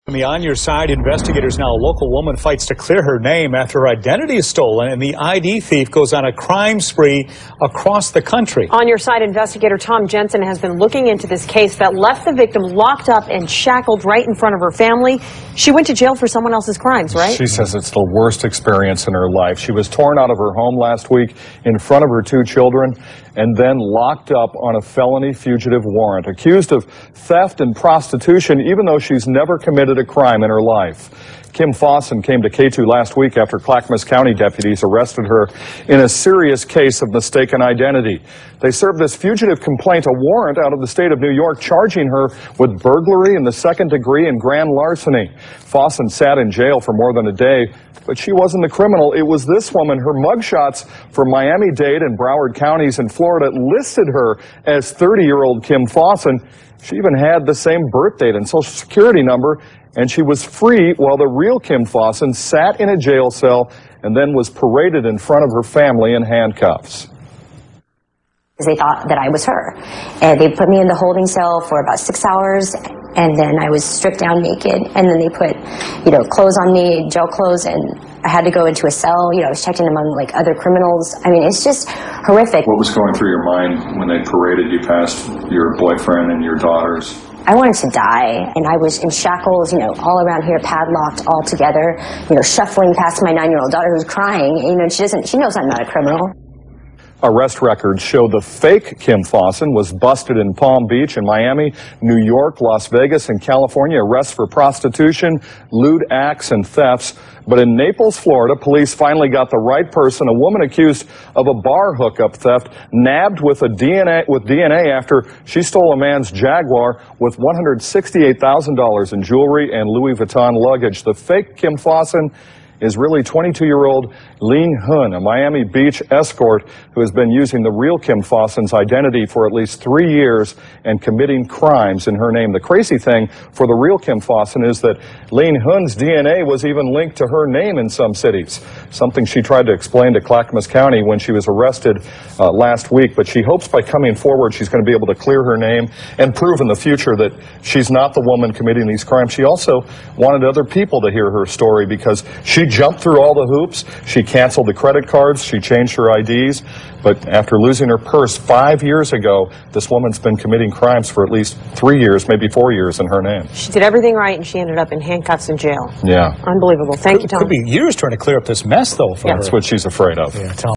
On your side, investigators now, a local woman fights to clear her name after her identity is stolen and the ID thief goes on a crime spree across the country. On your side, investigator Tom Jensen has been looking into this case that left the victim locked up and shackled right in front of her family. She went to jail for someone else's crimes, right? She says it's the worst experience in her life. She was torn out of her home last week in front of her two children and then locked up on a felony fugitive warrant, accused of theft and prostitution, even though she's never committed a crime in her life. Kim Fossen came to KATU last week after Clackamas County deputies arrested her in a serious case of mistaken identity. They served this fugitive complaint a warrant out of the state of New York, charging her with burglary in the second degree and grand larceny. Fossen sat in jail for more than a day, but she wasn't the criminal. It was this woman. Her mugshots for Miami-Dade and Broward counties in Florida listed her as 30-year-old Kim Fossen. She even had the same birth date and social security number, and she was free while the real Kim Fossen sat in a jail cell and then was paraded in front of her family in handcuffs. They thought that I was her, and they put me in the holding cell for about 6 hours, and then I was stripped down naked, and then they put, clothes on me, jail clothes, and I had to go into a cell. I was checked in among other criminals. I mean, it's just horrific. What was going through your mind when they paraded you past your boyfriend and your daughters? I wanted to die, and I was in shackles, all around here, padlocked all together, shuffling past my 9-year-old daughter who's crying. She knows I'm not a criminal. Arrest records show the fake Kim Fossen was busted in Palm Beach and Miami, New York, Las Vegas, and California. Arrests for prostitution, lewd acts, and thefts. But in Naples, Florida, police finally got the right person, a woman accused of a bar hookup theft, nabbed with DNA after she stole a man's Jaguar with $168,000 in jewelry and Louis Vuitton luggage. The fake Kim Fossen is really 22-year-old Lean Hun, a Miami Beach escort who has been using the real Kim Fossen's identity for at least 3 years and committing crimes in her name. The crazy thing for the real Kim Fossen is that Lean Hun's DNA was even linked to her name in some cities, something she tried to explain to Clackamas County when she was arrested last week. But she hopes by coming forward she's going to be able to clear her name and prove in the future that she's not the woman committing these crimes. She also wanted other people to hear her story because she jumped through all the hoops. She canceled the credit cards. She changed her IDs. But after losing her purse 5 years ago, this woman's been committing crimes for at least 3 years, maybe 4 years in her name. She did everything right, and she ended up in handcuffs in jail. Yeah. Unbelievable. Thank you, Tom. Could be years trying to clear up this mess, though, for her. That's what she's afraid of. Yeah, Tom.